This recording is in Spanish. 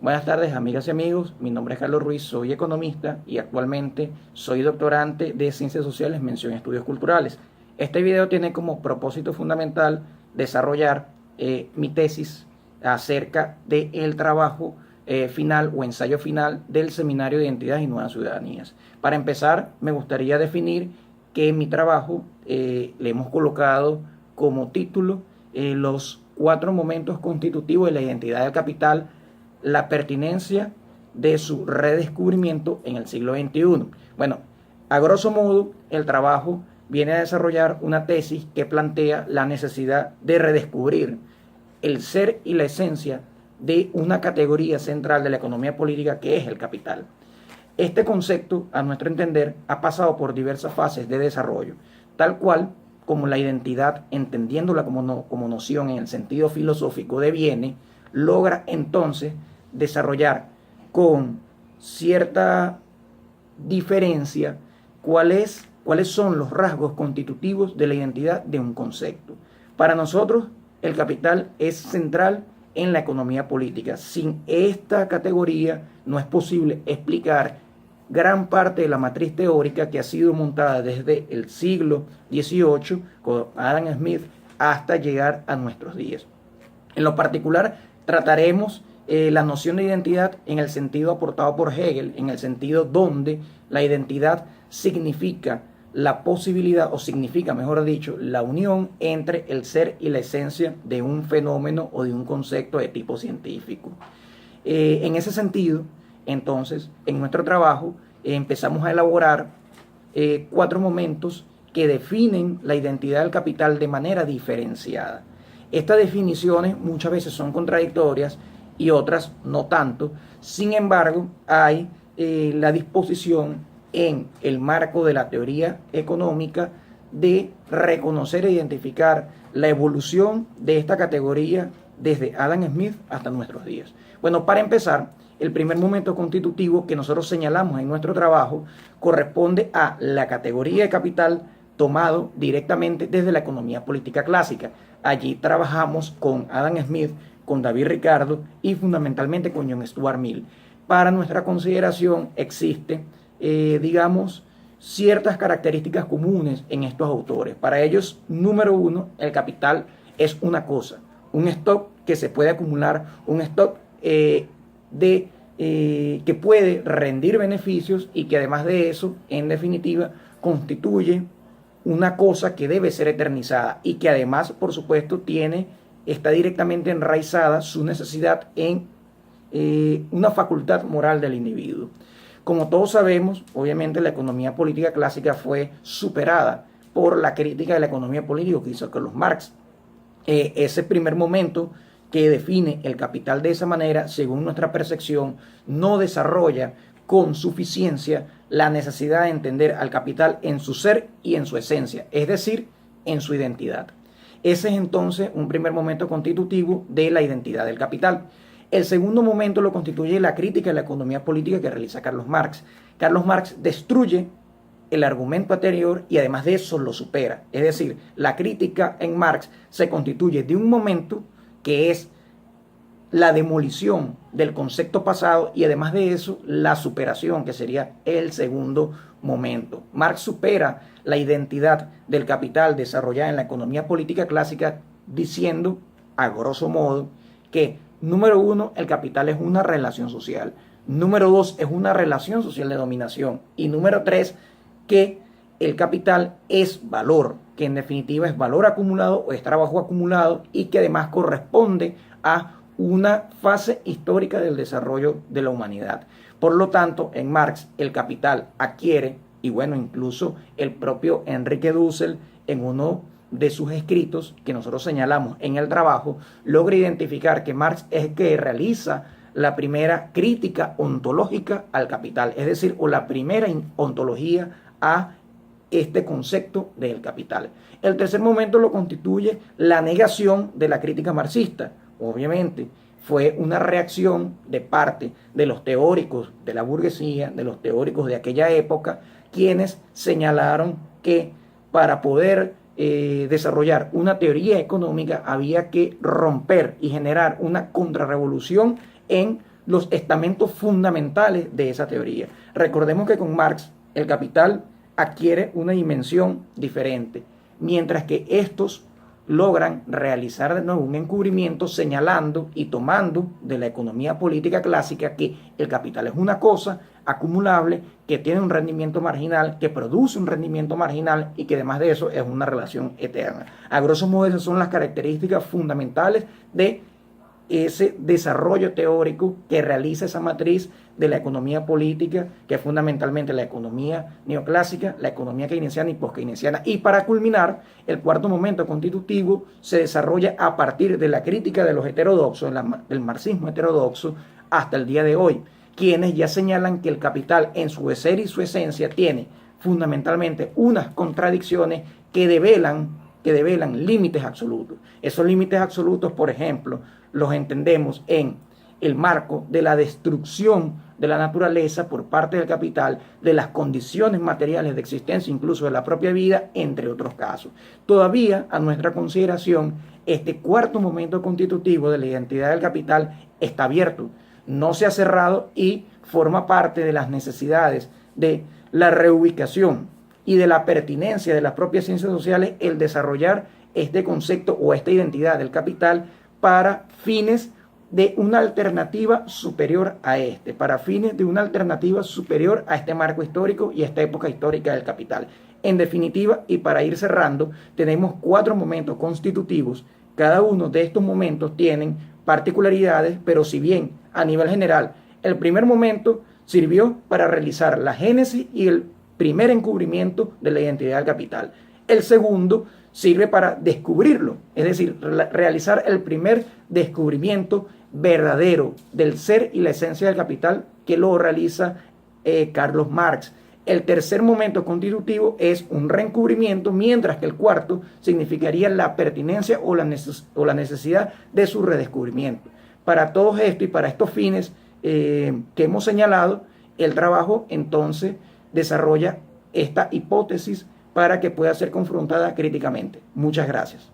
Buenas tardes, amigas y amigos. Mi nombre es Carlos Ruiz, soy economista y actualmente soy doctorante de Ciencias Sociales, mención Estudios Culturales. Este video tiene como propósito fundamental desarrollar mi tesis acerca del trabajo final o ensayo final del Seminario de Identidades y Nuevas Ciudadanías. Para empezar, me gustaría definir que en mi trabajo le hemos colocado como título los 4 momentos constitutivos de la identidad del capital, la pertinencia de su redescubrimiento en el siglo XXI. Bueno, a grosso modo, el trabajo viene a desarrollar una tesis que plantea la necesidad de redescubrir el ser y la esencia de una categoría central de la economía política que es el capital. Este concepto, a nuestro entender, ha pasado por diversas fases de desarrollo, tal cual como la identidad, entendiéndola como noción en el sentido filosófico, deviene, logra entonces desarrollar con cierta diferencia cuáles son los rasgos constitutivos de la identidad de un concepto. Para nosotros, el capital es central en la economía política. Sin esta categoría no es posible explicar gran parte de la matriz teórica que ha sido montada desde el siglo XVIII con Adam Smith hasta llegar a nuestros días. En lo particular, trataremos la noción de identidad en el sentido aportado por Hegel, en el sentido donde la identidad significa la posibilidad, o significa, mejor dicho, la unión entre el ser y la esencia de un fenómeno o de un concepto de tipo científico. En ese sentido, entonces, en nuestro trabajo empezamos a elaborar 4 momentos que definen la identidad del capital de manera diferenciada. Estas definiciones muchas veces son contradictorias y otras no tanto. Sin embargo, hay la disposición en el marco de la teoría económica de reconocer e identificar la evolución de esta categoría desde Adam Smith hasta nuestros días. Bueno, para empezar, el primer momento constitutivo que nosotros señalamos en nuestro trabajo corresponde a la categoría de capital tomado directamente desde la economía política clásica. Allí trabajamos con Adam Smith, con David Ricardo y fundamentalmente con John Stuart Mill. Para nuestra consideración existe, digamos, ciertas características comunes en estos autores. Para ellos, número 1, el capital es una cosa, un stock que se puede acumular, un stock que puede rendir beneficios y que además de eso, en definitiva, constituye una cosa que debe ser eternizada y que además, por supuesto, está directamente enraizada su necesidad en una facultad moral del individuo. Como todos sabemos, obviamente la economía política clásica fue superada por la crítica de la economía política que hizo Carlos Marx. Ese primer momento que define el capital de esa manera, según nuestra percepción, no desarrolla con suficiencia la necesidad de entender al capital en su ser y en su esencia, es decir, en su identidad. Ese es entonces un primer momento constitutivo de la identidad del capital. El segundo momento lo constituye la crítica de la economía política que realiza Carlos Marx. Carlos Marx destruye el argumento anterior y además de eso lo supera. Es decir, la crítica en Marx se constituye de un momento que es la demolición del concepto pasado y además de eso la superación, que sería el segundo momento. Marx supera la identidad del capital desarrollada en la economía política clásica diciendo, a grosso modo, que número 1, el capital es una relación social. Número 2, es una relación social de dominación. Y número 3, que el capital es valor, que en definitiva es valor acumulado o es trabajo acumulado y que además corresponde a una fase histórica del desarrollo de la humanidad. Por lo tanto, en Marx el capital adquiere, y bueno, incluso el propio Enrique Dussel en uno de sus escritos que nosotros señalamos en el trabajo, logra identificar que Marx es el que realiza la primera crítica ontológica al capital, es decir, o la primera ontología a este concepto del capital. El tercer momento lo constituye la negación de la crítica marxista. Obviamente, fue una reacción de parte de los teóricos de la burguesía, de los teóricos de aquella época, quienes señalaron que para poder desarrollar una teoría económica había que romper y generar una contrarrevolución en los estamentos fundamentales de esa teoría. Recordemos que con Marx el capital adquiere una dimensión diferente, mientras que estos logran realizar de nuevo un encubrimiento señalando y tomando de la economía política clásica que el capital es una cosa acumulable, que tiene un rendimiento marginal, que produce un rendimiento marginal y que además de eso es una relación eterna. A grosso modo esas son las características fundamentales de ese desarrollo teórico que realiza esa matriz de la economía política, que es fundamentalmente la economía neoclásica, la economía keynesiana y poskeynesiana. Y para culminar, el cuarto momento constitutivo se desarrolla a partir de la crítica de los heterodoxos, del marxismo heterodoxo, hasta el día de hoy, quienes ya señalan que el capital en su ser y su esencia tiene fundamentalmente unas contradicciones que develan límites absolutos. Esos límites absolutos, por ejemplo, los entendemos en el marco de la destrucción de la naturaleza por parte del capital, de las condiciones materiales de existencia, incluso de la propia vida, entre otros casos. Todavía, a nuestra consideración, este cuarto momento constitutivo de la identidad del capital está abierto, no se ha cerrado y forma parte de las necesidades de la reubicación y de la pertinencia de las propias ciencias sociales el desarrollar este concepto o esta identidad del capital para fines de una alternativa superior a para fines de una alternativa superior a este marco histórico y a esta época histórica del capital. En definitiva, y para ir cerrando, tenemos 4 momentos constitutivos. Cada uno de estos momentos tienen particularidades, pero si bien a nivel general el primer momento sirvió para realizar la génesis y el primer encubrimiento de la identidad del capital. El segundo sirve para descubrirlo, es decir, realizar el primer descubrimiento verdadero del ser y la esencia del capital, que lo realiza Carlos Marx. El tercer momento constitutivo es un reencubrimiento, mientras que el cuarto significaría la pertinencia o la necesidad de su redescubrimiento. Para todo esto y para estos fines que hemos señalado, el trabajo entonces desarrolla esta hipótesis para que pueda ser confrontada críticamente. Muchas gracias.